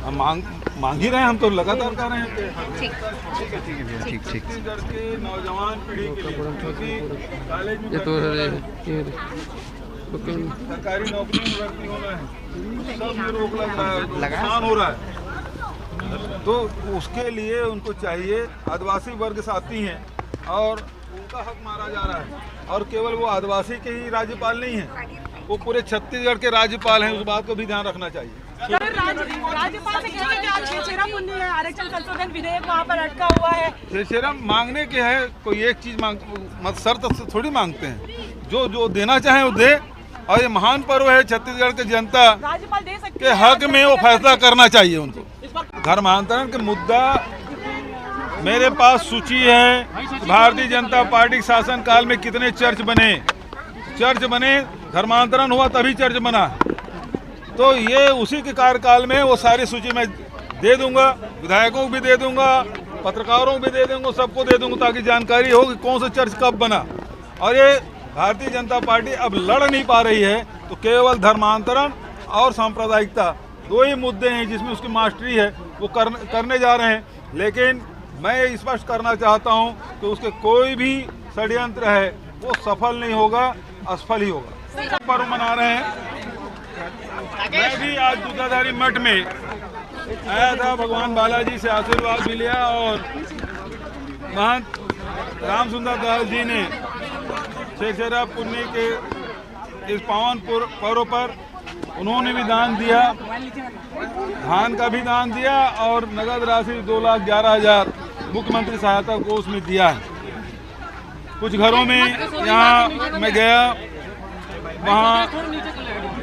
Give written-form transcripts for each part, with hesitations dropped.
हम मांग ही रहे हैं, हम तो लगातार कर रहे हैं। ठीक छत्तीसगढ़ के नौजवान पीढ़ी के लिए, क्योंकि कॉलेज में सरकारी नौकरी में भर्ती होना है, सब में रोक लग रहा है, नुकसान हो रहा है। तो उसके लिए उनको चाहिए, आदिवासी वर्ग साथी हैं और उनका हक मारा जा रहा है। और केवल वो आदिवासी के ही राज्यपाल नहीं हैं, वो पूरे छत्तीसगढ़ के राज्यपाल हैं, उस बात को भी ध्यान रखना चाहिए। राज्यपाल से कह रहे हैं कि आज छेछेरा मुन्नी है, आरक्षण संशोधन विधेयक वहाँ पर अटका हुआ है। छेछेरा मांगने के है, कोई एक चीज मत शर्त थोड़ी मांगते हैं, जो देना चाहे वो दे। और ये महान पर्व है, छत्तीसगढ़ की जनता राज्यपाल दे सकते के हक में वो फैसला करना चाहिए उनको। धर्मांतरण के मुद्दा मेरे पास सूची है। भारतीय जनता पार्टी के शासन काल में कितने चर्च बने, धर्मांतरण हुआ तभी चर्च बना। तो ये उसी के कार्यकाल में वो सारी सूची में दे दूंगा, विधायकों को भी दे दूंगा, पत्रकारों को भी दे दूंगा, सबको दे दूंगा, ताकि जानकारी हो कि कौन सा चर्च कब बना। और ये भारतीय जनता पार्टी अब लड़ नहीं पा रही है, तो केवल धर्मांतरण और सांप्रदायिकता दो ही मुद्दे हैं जिसमें उसकी मास्टरी है, वो करने जा रहे हैं। लेकिन मैं स्पष्ट करना चाहता हूं कि उसके कोई भी षड्यंत्र है वो सफल नहीं होगा, असफल ही होगा। पर्व मना रहे हैं। मैं भी आज दूधाधारी मठ में आया था, भगवान बालाजी से आशीर्वाद भी लिया और महंत राम सुंदर दास जी ने छेछेरा पुन्नी के इस पावन पर्व पर उन्होंने भी दान दिया, धान का भी दान दिया और नगद राशि 2,11,000 मुख्यमंत्री सहायता कोष में दिया है। कुछ घरों में यहाँ मैं गया, वहाँ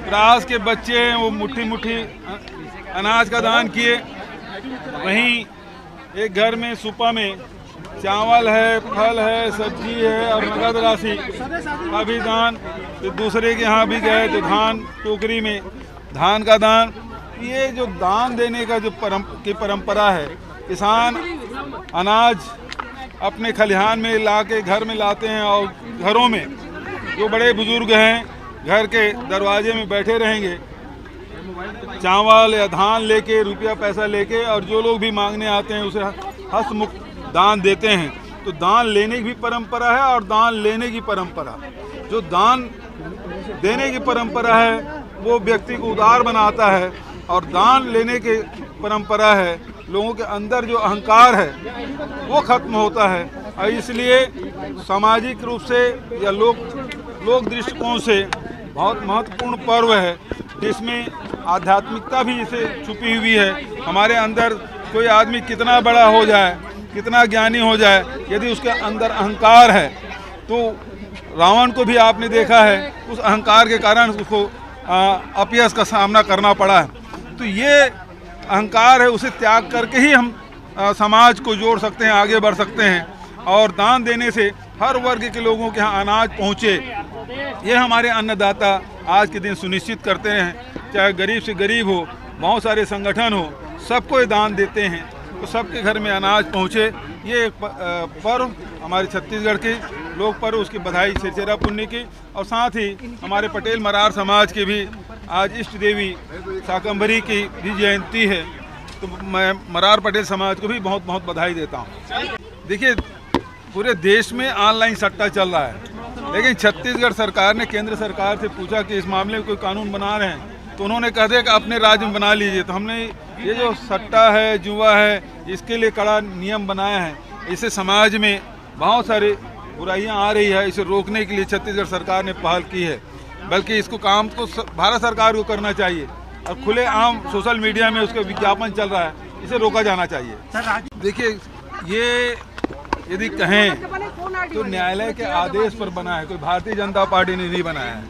रास के बच्चे हैं, वो मुट्ठी अनाज का दान किए। वहीं एक घर में सुपा में चावल है, फल है, सब्जी है और नगद राशि का भी दान। तो दूसरे के यहाँ भी गए तो धान टोकरी में धान का दान। ये जो दान देने का जो परंपरा है, किसान अनाज अपने खलिहान में ला के घर में लाते हैं और घरों में जो बड़े बुजुर्ग हैं घर के दरवाजे में बैठे रहेंगे चावल या धान लेके, रुपया पैसा लेके, और जो लोग भी मांगने आते हैं उसे हस्तमुक्त दान देते हैं। तो दान लेने की भी परंपरा है और दान लेने की परंपरा, जो दान देने की परंपरा है वो व्यक्ति को उदार बनाता है, और दान लेने की परंपरा है लोगों के अंदर जो अहंकार है वो खत्म होता है। और इसलिए सामाजिक रूप से या लोक दृष्टिकोण से बहुत महत्वपूर्ण पर्व है, जिसमें आध्यात्मिकता भी इसे छुपी हुई है। हमारे अंदर कोई आदमी कितना बड़ा हो जाए, कितना ज्ञानी हो जाए, यदि उसके अंदर अहंकार है, तो रावण को भी आपने देखा है, उस अहंकार के कारण उसको अपयश का सामना करना पड़ा है। तो ये अहंकार है, उसे त्याग करके ही हम समाज को जोड़ सकते हैं, आगे बढ़ सकते हैं। और दान देने से हर वर्ग के लोगों के यहाँ अनाज पहुँचे, ये हमारे अन्नदाता आज के दिन सुनिश्चित करते हैं। चाहे गरीब से गरीब हो, बहुत सारे संगठन हो, सबको ये दान देते हैं, तो सबके घर में अनाज पहुँचे। ये एक पर्व हमारे छत्तीसगढ़ के लोक पर्व, उसकी बधाई छेछेरा पुन्नी की। और साथ ही हमारे पटेल मरार समाज की भी आज इष्ट देवी शाकंभरी की भी जयंती है, तो मैं मरार पटेल समाज को भी बहुत बहुत बधाई देता हूँ। देखिए, पूरे देश में ऑनलाइन सट्टा चल रहा है, लेकिन छत्तीसगढ़ सरकार ने केंद्र सरकार से पूछा कि इस मामले में कोई कानून बना रहे हैं, तो उन्होंने कह दिया कि अपने राज्य में बना लीजिए। तो हमने ये जो सट्टा है, जुआ है, इसके लिए कड़ा नियम बनाया है। इससे समाज में बहुत सारी बुराइयां आ रही है, इसे रोकने के लिए छत्तीसगढ़ सरकार ने पहल की है। बल्कि इसको काम को भारत सरकार को करना चाहिए, और खुले आम सोशल मीडिया में उसका विज्ञापन चल रहा है, इसे रोका जाना चाहिए। देखिए, ये यदि कहें तो न्यायालय के आदेश पर बना है, कोई भारतीय जनता पार्टी ने नहीं बनाया है,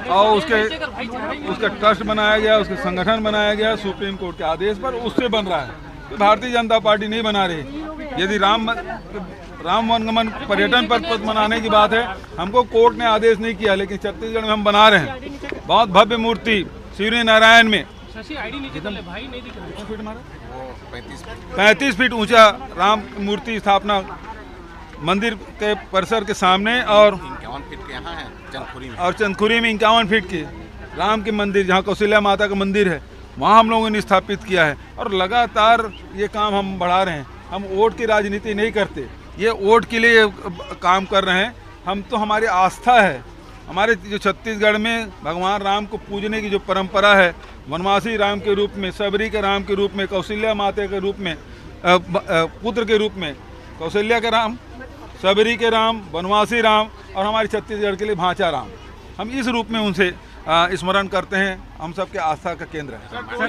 और उसका ट्रस्ट बनाया गया, उसका संगठन बनाया गया सुप्रीम कोर्ट के आदेश पर, उससे बन रहा है। तो भारतीय जनता पार्टी नहीं बना रही। यदि राम वनगमन पर्यटन पर मनाने की बात है, हमको कोर्ट ने आदेश नहीं किया, लेकिन छत्तीसगढ़ में हम बना रहे हैं। बहुत भव्य मूर्ति शिवरी नारायण में 35 फीट ऊंचा राम मूर्ति स्थापना मंदिर के परिसर के सामने, और 51 फीट के यहाँ है चंदखुरी में, और चंदखुरी में 51 फीट की राम के मंदिर, जहाँ कौशल्या माता का मंदिर है, वहाँ हम लोगों ने स्थापित किया है और लगातार ये काम हम बढ़ा रहे हैं। हम वोट की राजनीति नहीं करते, ये वोट के लिए काम कर रहे हैं। हम तो हमारी आस्था है, हमारे जो छत्तीसगढ़ में भगवान राम को पूजने की जो परंपरा है, वनवासी राम के रूप में, सबरी के राम के रूप में, कौशल्या माता के रूप में, पुत्र के रूप में कौशल्या के राम, सबरी के राम, वनवासी राम और हमारे छत्तीसगढ़ के लिए भांचा राम, हम इस रूप में उनसे स्मरण करते हैं। हम सबके आस्था का केंद्र है।